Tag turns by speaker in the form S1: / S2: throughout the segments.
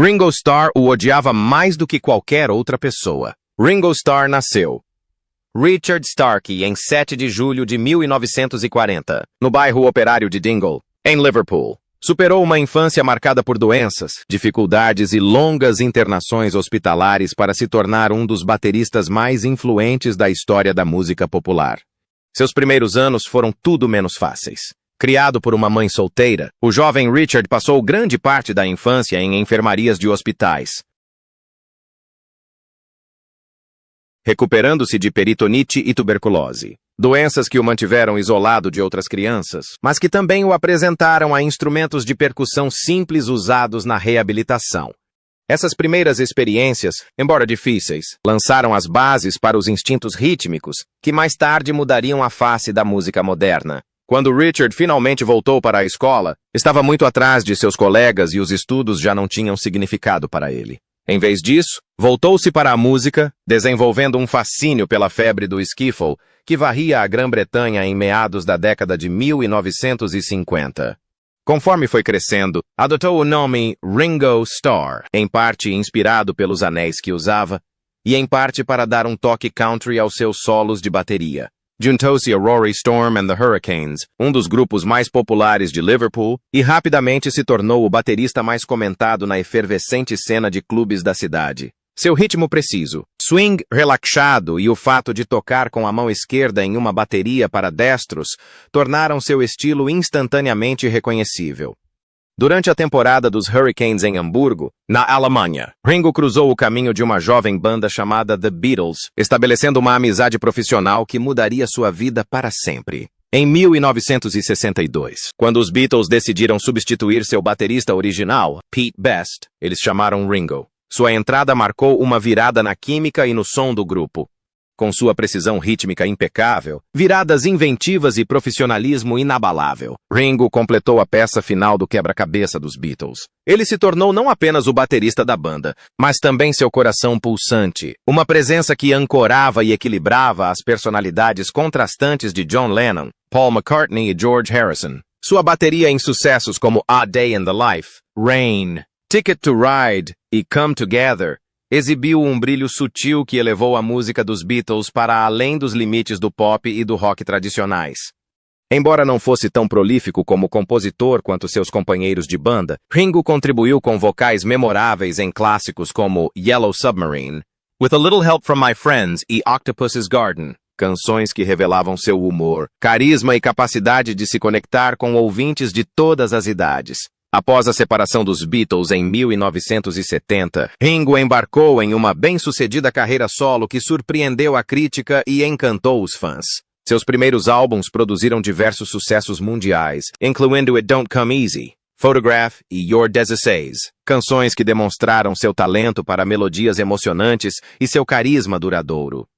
S1: Ringo Starr o odiava mais do que qualquer outra pessoa. Ringo Starr nasceu Richard Starkey em 7 de julho de 1940, no bairro operário de Dingle, em Liverpool. Superou uma infância marcada por doenças, dificuldades e longas internações hospitalares para se tornar um dos bateristas mais influentes da história da música popular. Seus primeiros anos foram tudo menos fáceis. Criado por uma mãe solteira, o jovem Richard passou grande parte da infância em enfermarias de hospitais, recuperando-se de peritonite e tuberculose. Doenças que o mantiveram isolado de outras crianças, mas que também o apresentaram a instrumentos de percussão simples usados na reabilitação. Essas primeiras experiências, embora difíceis, lançaram as bases para os instintos rítmicos, que mais tarde mudariam a face da música moderna. Quando Richard finalmente voltou para a escola, estava muito atrás de seus colegas e os estudos já não tinham significado para ele. Em vez disso, voltou-se para a música, desenvolvendo um fascínio pela febre do skiffle, que varria a Grã-Bretanha em meados da década de 1950. Conforme foi crescendo, adotou o nome Ringo Starr, em parte inspirado pelos anéis que usava, e em parte para dar um toque country aos seus solos de bateria. Juntou-se a Rory Storm and the Hurricanes, um dos grupos mais populares de Liverpool, e rapidamente se tornou o baterista mais comentado na efervescente cena de clubes da cidade. Seu ritmo preciso, swing relaxado e o fato de tocar com a mão esquerda em uma bateria para destros tornaram seu estilo instantaneamente reconhecível. Durante a temporada dos Hurricanes em Hamburgo, na Alemanha, Ringo cruzou o caminho de uma jovem banda chamada The Beatles, estabelecendo uma amizade profissional que mudaria sua vida para sempre. Em 1962, quando os Beatles decidiram substituir seu baterista original, Pete Best, eles chamaram Ringo. Sua entrada marcou uma virada na química e no som do grupo. Com sua precisão rítmica impecável, viradas inventivas e profissionalismo inabalável, Ringo completou a peça final do quebra-cabeça dos Beatles. Ele se tornou não apenas o baterista da banda, mas também seu coração pulsante, uma presença que ancorava e equilibrava as personalidades contrastantes de John Lennon, Paul McCartney e George Harrison. Sua bateria em sucessos como A Day in the Life, Rain, Ticket to Ride e Come Together exibiu um brilho sutil que elevou a música dos Beatles para além dos limites do pop e do rock tradicionais. Embora não fosse tão prolífico como compositor quanto seus companheiros de banda, Ringo contribuiu com vocais memoráveis em clássicos como Yellow Submarine, With a Little Help from My Friends e Octopus's Garden, canções que revelavam seu humor, carisma e capacidade de se conectar com ouvintes de todas as idades. Após a separação dos Beatles em 1970, Ringo embarcou em uma bem-sucedida carreira solo que surpreendeu a crítica e encantou os fãs. Seus primeiros álbuns produziram diversos sucessos mundiais, incluindo It Don't Come Easy, Photograph e Your Disease, canções que demonstraram seu talento para melodias emocionantes e seu carisma duradouro.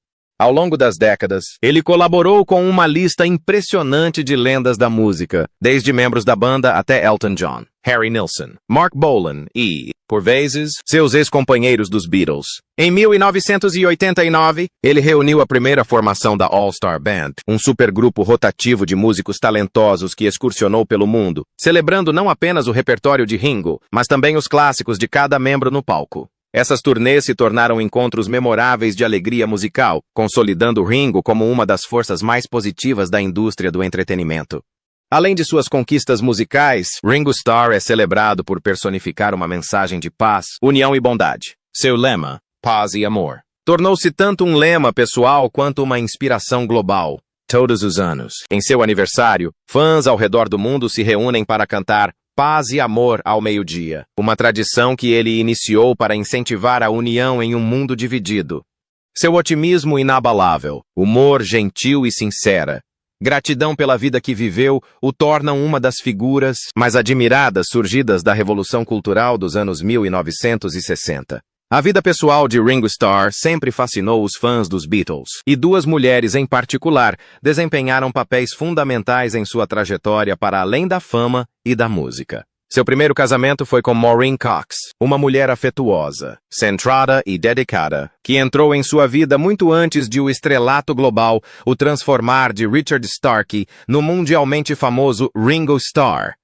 S1: Ao longo das décadas, ele colaborou com uma lista impressionante de lendas da música, desde membros da banda até Elton John, Harry Nilsson, Mark Bolan e, por vezes, seus ex-companheiros dos Beatles. Em 1989, ele reuniu a primeira formação da All-Star Band, um supergrupo rotativo de músicos talentosos que excursionou pelo mundo, celebrando não apenas o repertório de Ringo, mas também os clássicos de cada membro no palco. Essas turnês se tornaram encontros memoráveis de alegria musical, consolidando Ringo como uma das forças mais positivas da indústria do entretenimento. Além de suas conquistas musicais, Ringo Starr é celebrado por personificar uma mensagem de paz, união e bondade. Seu lema, paz e amor, tornou-se tanto um lema pessoal quanto uma inspiração global. Todos os anos, em seu aniversário, fãs ao redor do mundo se reúnem para cantar Paz e Amor ao meio-dia, uma tradição que ele iniciou para incentivar a união em um mundo dividido. Seu otimismo inabalável, humor gentil e sincera, gratidão pela vida que viveu o tornam uma das figuras mais admiradas surgidas da Revolução Cultural dos anos 1960. A vida pessoal de Ringo Starr sempre fascinou os fãs dos Beatles, e duas mulheres em particular desempenharam papéis fundamentais em sua trajetória para além da fama e da música. Seu primeiro casamento foi com Maureen Cox, uma mulher afetuosa, centrada e dedicada, que entrou em sua vida muito antes de o estrelato global o transformar de Richard Starkey no mundialmente famoso Ringo Starr.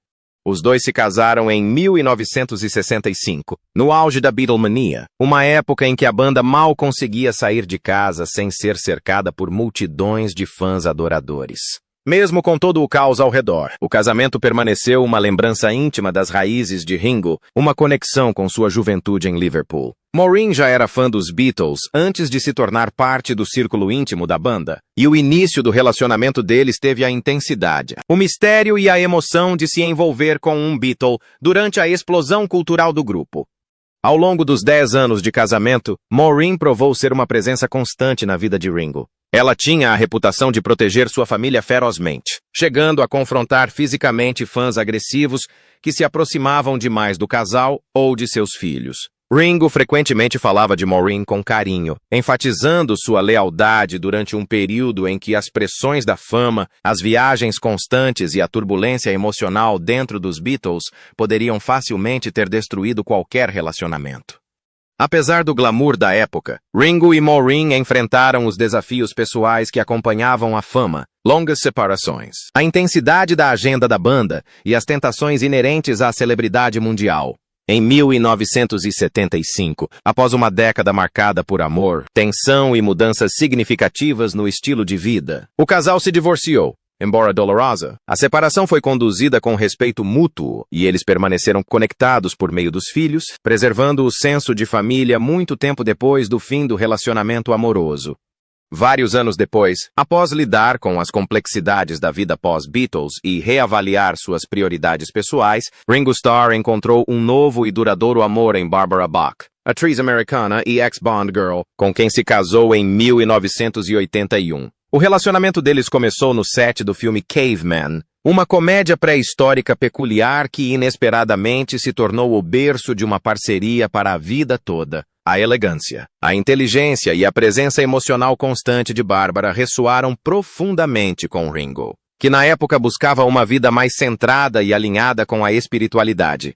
S1: Os dois se casaram em 1965, no auge da Beatlemania, uma época em que a banda mal conseguia sair de casa sem ser cercada por multidões de fãs adoradores. Mesmo com todo o caos ao redor, o casamento permaneceu uma lembrança íntima das raízes de Ringo, uma conexão com sua juventude em Liverpool. Maureen já era fã dos Beatles antes de se tornar parte do círculo íntimo da banda, e o início do relacionamento deles teve a intensidade, o mistério e a emoção de se envolver com um Beatle durante a explosão cultural do grupo. Ao longo dos 10 anos de casamento, Maureen provou ser uma presença constante na vida de Ringo. Ela tinha a reputação de proteger sua família ferozmente, chegando a confrontar fisicamente fãs agressivos que se aproximavam demais do casal ou de seus filhos. Ringo frequentemente falava de Maureen com carinho, enfatizando sua lealdade durante um período em que as pressões da fama, as viagens constantes e a turbulência emocional dentro dos Beatles poderiam facilmente ter destruído qualquer relacionamento. Apesar do glamour da época, Ringo e Maureen enfrentaram os desafios pessoais que acompanhavam a fama, longas separações, a intensidade da agenda da banda e as tentações inerentes à celebridade mundial. Em 1975, após uma década marcada por amor, tensão e mudanças significativas no estilo de vida, o casal se divorciou. Embora dolorosa, a separação foi conduzida com respeito mútuo e eles permaneceram conectados por meio dos filhos, preservando o senso de família muito tempo depois do fim do relacionamento amoroso. Vários anos depois, após lidar com as complexidades da vida pós-Beatles e reavaliar suas prioridades pessoais, Ringo Starr encontrou um novo e duradouro amor em Barbara Bach, atriz americana e ex-Bond girl, com quem se casou em 1981. O relacionamento deles começou no set do filme Caveman, uma comédia pré-histórica peculiar que inesperadamente se tornou o berço de uma parceria para a vida toda. A elegância, a inteligência e a presença emocional constante de Barbara ressoaram profundamente com Ringo, que na época buscava uma vida mais centrada e alinhada com a espiritualidade.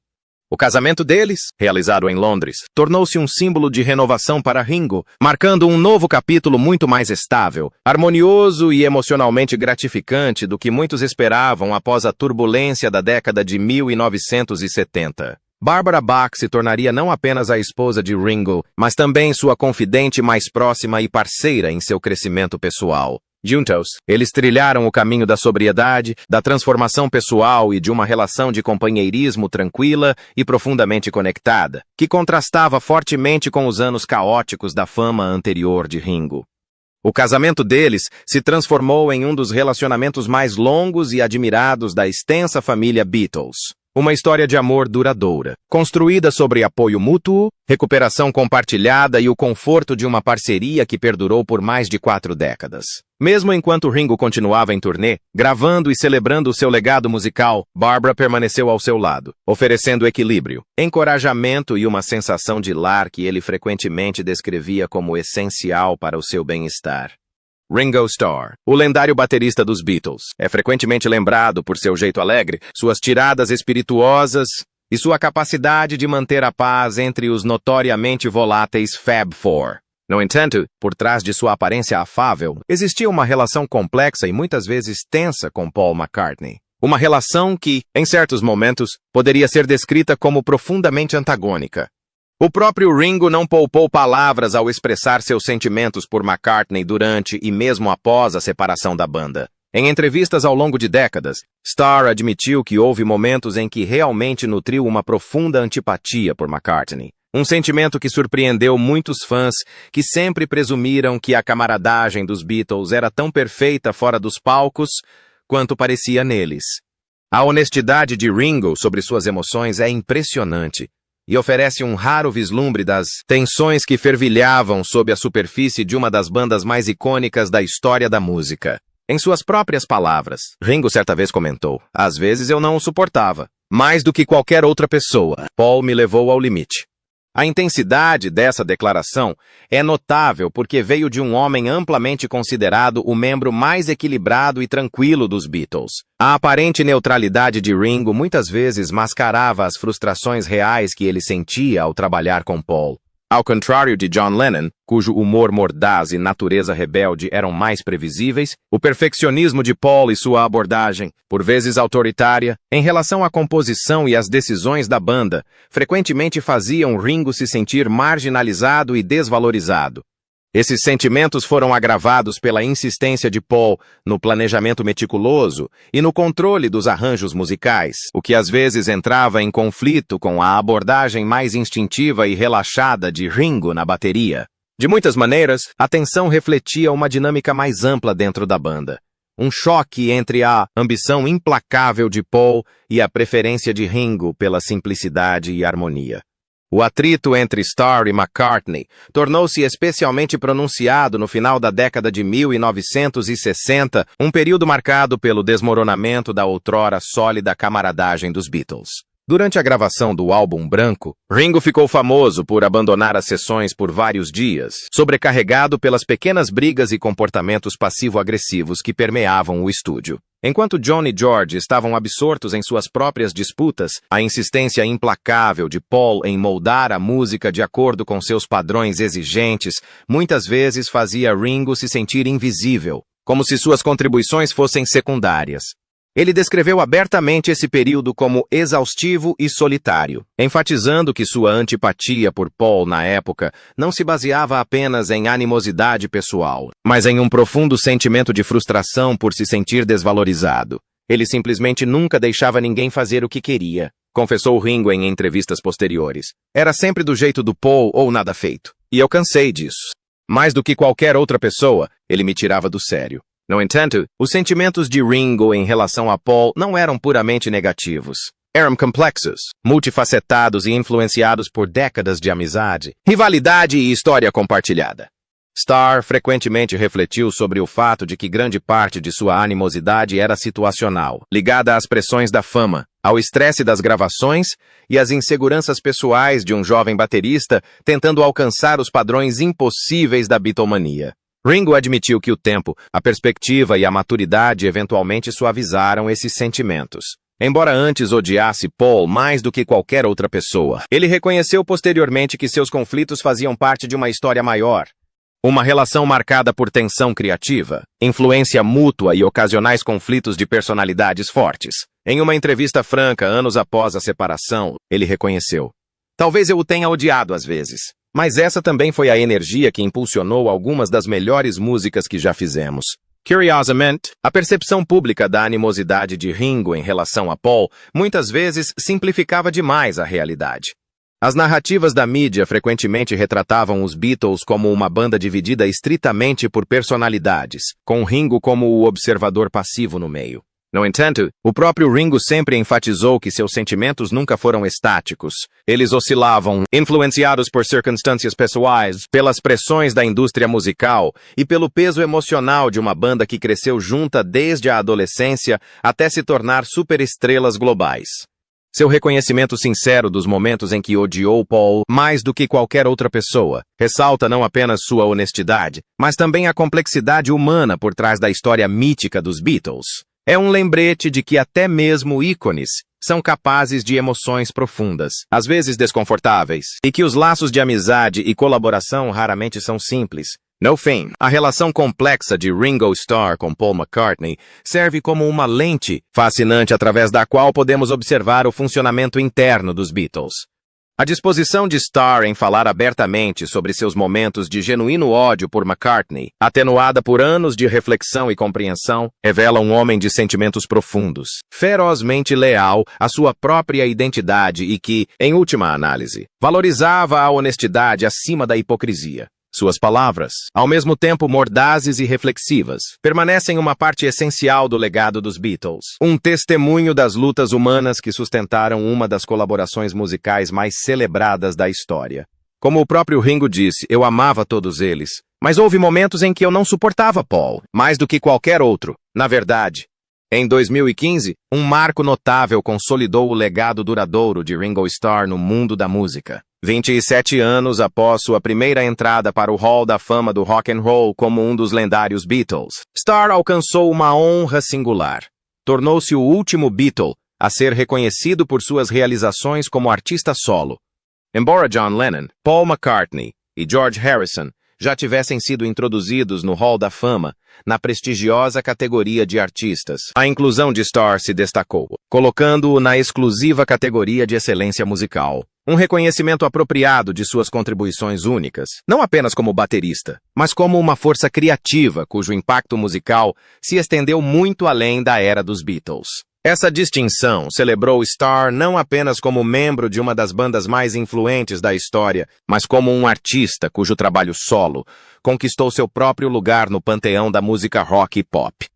S1: O casamento deles, realizado em Londres, tornou-se um símbolo de renovação para Ringo, marcando um novo capítulo muito mais estável, harmonioso e emocionalmente gratificante do que muitos esperavam após a turbulência da década de 1970. Barbara Bach se tornaria não apenas a esposa de Ringo, mas também sua confidente mais próxima e parceira em seu crescimento pessoal. Juntos, eles trilharam o caminho da sobriedade, da transformação pessoal e de uma relação de companheirismo tranquila e profundamente conectada, que contrastava fortemente com os anos caóticos da fama anterior de Ringo. O casamento deles se transformou em um dos relacionamentos mais longos e admirados da extensa família Beatles. Uma história de amor duradoura, construída sobre apoio mútuo, recuperação compartilhada e o conforto de uma parceria que perdurou por mais de 4 décadas. Mesmo enquanto Ringo continuava em turnê, gravando e celebrando o seu legado musical, Barbara permaneceu ao seu lado, oferecendo equilíbrio, encorajamento e uma sensação de lar que ele frequentemente descrevia como essencial para o seu bem-estar. Ringo Starr, o lendário baterista dos Beatles, é frequentemente lembrado por seu jeito alegre, suas tiradas espirituosas e sua capacidade de manter a paz entre os notoriamente voláteis Fab Four. No entanto, por trás de sua aparência afável, existia uma relação complexa e muitas vezes tensa com Paul McCartney. Uma relação que, em certos momentos, poderia ser descrita como profundamente antagônica. O próprio Ringo não poupou palavras ao expressar seus sentimentos por McCartney durante e mesmo após a separação da banda. Em entrevistas ao longo de décadas, Starr admitiu que houve momentos em que realmente nutriu uma profunda antipatia por McCartney. Um sentimento que surpreendeu muitos fãs que sempre presumiram que a camaradagem dos Beatles era tão perfeita fora dos palcos quanto parecia neles. A honestidade de Ringo sobre suas emoções é impressionante e oferece um raro vislumbre das tensões que fervilhavam sob a superfície de uma das bandas mais icônicas da história da música. Em suas próprias palavras, Ringo certa vez comentou: "Às vezes eu não o suportava. Mais do que qualquer outra pessoa, Paul me levou ao limite." A intensidade dessa declaração é notável porque veio de um homem amplamente considerado o membro mais equilibrado e tranquilo dos Beatles. A aparente neutralidade de Ringo muitas vezes mascarava as frustrações reais que ele sentia ao trabalhar com Paul. Ao contrário de John Lennon, cujo humor mordaz e natureza rebelde eram mais previsíveis, o perfeccionismo de Paul e sua abordagem, por vezes autoritária, em relação à composição e às decisões da banda, frequentemente faziam Ringo se sentir marginalizado e desvalorizado. Esses sentimentos foram agravados pela insistência de Paul no planejamento meticuloso e no controle dos arranjos musicais, o que às vezes entrava em conflito com a abordagem mais instintiva e relaxada de Ringo na bateria. De muitas maneiras, a tensão refletia uma dinâmica mais ampla dentro da banda. Um choque entre a ambição implacável de Paul e a preferência de Ringo pela simplicidade e harmonia. O atrito entre Starr e McCartney tornou-se especialmente pronunciado no final da década de 1960, um período marcado pelo desmoronamento da outrora sólida camaradagem dos Beatles. Durante a gravação do álbum branco, Ringo ficou famoso por abandonar as sessões por vários dias, sobrecarregado pelas pequenas brigas e comportamentos passivo-agressivos que permeavam o estúdio. Enquanto John e George estavam absortos em suas próprias disputas, a insistência implacável de Paul em moldar a música de acordo com seus padrões exigentes muitas vezes fazia Ringo se sentir invisível, como se suas contribuições fossem secundárias. Ele descreveu abertamente esse período como exaustivo e solitário, enfatizando que sua antipatia por Paul na época não se baseava apenas em animosidade pessoal, mas em um profundo sentimento de frustração por se sentir desvalorizado. Ele simplesmente nunca deixava ninguém fazer o que queria, confessou Ringo em entrevistas posteriores. Era sempre do jeito do Paul ou nada feito. E eu cansei disso. Mais do que qualquer outra pessoa, ele me tirava do sério. No entanto, os sentimentos de Ringo em relação a Paul não eram puramente negativos. Eram complexos, multifacetados e influenciados por décadas de amizade, rivalidade e história compartilhada. Starr frequentemente refletiu sobre o fato de que grande parte de sua animosidade era situacional, ligada às pressões da fama, ao estresse das gravações e às inseguranças pessoais de um jovem baterista tentando alcançar os padrões impossíveis da Beatlemania. Ringo admitiu que o tempo, a perspectiva e a maturidade eventualmente suavizaram esses sentimentos. Embora antes odiasse Paul mais do que qualquer outra pessoa, ele reconheceu posteriormente que seus conflitos faziam parte de uma história maior. Uma relação marcada por tensão criativa, influência mútua e ocasionais conflitos de personalidades fortes. Em uma entrevista franca anos após a separação, ele reconheceu: "Talvez eu o tenha odiado às vezes. Mas essa também foi a energia que impulsionou algumas das melhores músicas que já fizemos." Curiosamente, a percepção pública da animosidade de Ringo em relação a Paul muitas vezes simplificava demais a realidade. As narrativas da mídia frequentemente retratavam os Beatles como uma banda dividida estritamente por personalidades, com Ringo como o observador passivo no meio. No entanto, o próprio Ringo sempre enfatizou que seus sentimentos nunca foram estáticos. Eles oscilavam, influenciados por circunstâncias pessoais, pelas pressões da indústria musical e pelo peso emocional de uma banda que cresceu junta desde a adolescência até se tornar superestrelas globais. Seu reconhecimento sincero dos momentos em que odiou Paul mais do que qualquer outra pessoa ressalta não apenas sua honestidade, mas também a complexidade humana por trás da história mítica dos Beatles. É um lembrete de que até mesmo ícones são capazes de emoções profundas, às vezes desconfortáveis, e que os laços de amizade e colaboração raramente são simples. No fim, a relação complexa de Ringo Starr com Paul McCartney serve como uma lente fascinante através da qual podemos observar o funcionamento interno dos Beatles. A disposição de Starr em falar abertamente sobre seus momentos de genuíno ódio por McCartney, atenuada por anos de reflexão e compreensão, revela um homem de sentimentos profundos, ferozmente leal à sua própria identidade e que, em última análise, valorizava a honestidade acima da hipocrisia. Suas palavras, ao mesmo tempo mordazes e reflexivas, permanecem uma parte essencial do legado dos Beatles, um testemunho das lutas humanas que sustentaram uma das colaborações musicais mais celebradas da história. Como o próprio Ringo disse, eu amava todos eles, mas houve momentos em que eu não suportava Paul, mais do que qualquer outro. Na verdade, em 2015, um marco notável consolidou o legado duradouro de Ringo Starr no mundo da música. 27 anos após sua primeira entrada para o Hall da Fama do Rock and Roll como um dos lendários Beatles, Starr alcançou uma honra singular. Tornou-se o último Beatle a ser reconhecido por suas realizações como artista solo. Embora John Lennon, Paul McCartney e George Harrison já tivessem sido introduzidos no Hall da Fama, na prestigiosa categoria de artistas, a inclusão de Starr se destacou, colocando-o na exclusiva categoria de excelência musical. Um reconhecimento apropriado de suas contribuições únicas, não apenas como baterista, mas como uma força criativa cujo impacto musical se estendeu muito além da era dos Beatles. Essa distinção celebrou Starr não apenas como membro de uma das bandas mais influentes da história, mas como um artista cujo trabalho solo conquistou seu próprio lugar no panteão da música rock e pop.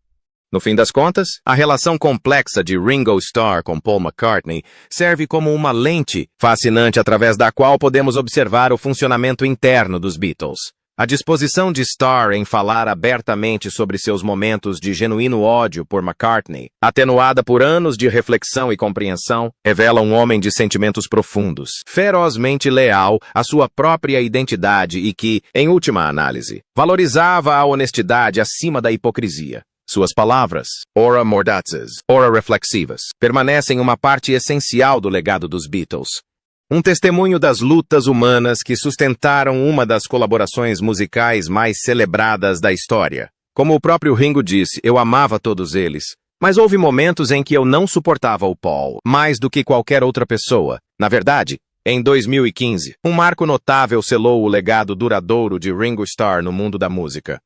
S1: No fim das contas, a relação complexa de Ringo Starr com Paul McCartney serve como uma lente fascinante através da qual podemos observar o funcionamento interno dos Beatles. A disposição de Starr em falar abertamente sobre seus momentos de genuíno ódio por McCartney, atenuada por anos de reflexão e compreensão, revela um homem de sentimentos profundos, ferozmente leal à sua própria identidade e que, em última análise, valorizava a honestidade acima da hipocrisia. Suas palavras, ora mordazes, ora reflexivas, permanecem uma parte essencial do legado dos Beatles. Um testemunho das lutas humanas que sustentaram uma das colaborações musicais mais celebradas da história. Como o próprio Ringo disse, eu amava todos eles, mas houve momentos em que eu não suportava o Paul, mais do que qualquer outra pessoa. Na verdade, em 2015, um marco notável selou o legado duradouro de Ringo Starr no mundo da música.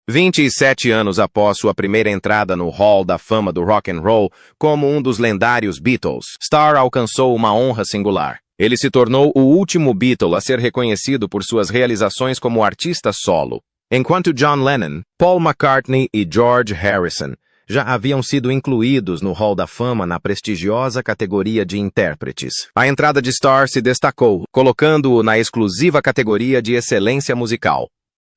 S1: 27 anos após sua primeira entrada no Hall da Fama do Rock and Roll como um dos lendários Beatles, Starr alcançou uma honra singular. Ele se tornou o último Beatle a ser reconhecido por suas realizações como artista solo, enquanto John Lennon, Paul McCartney e George Harrison já haviam sido incluídos no Hall da Fama na prestigiosa categoria de intérpretes. A entrada de Starr se destacou, colocando-o na exclusiva categoria de excelência musical.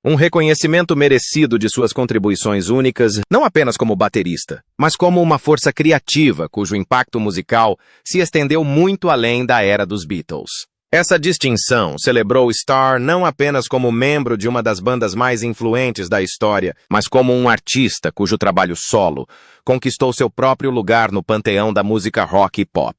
S1: Um reconhecimento merecido de suas contribuições únicas, não apenas como baterista, mas como uma força criativa cujo impacto musical se estendeu muito além da era dos Beatles. Essa distinção celebrou Starr não apenas como membro de uma das bandas mais influentes da história, mas como um artista cujo trabalho solo conquistou seu próprio lugar no panteão da música rock e pop.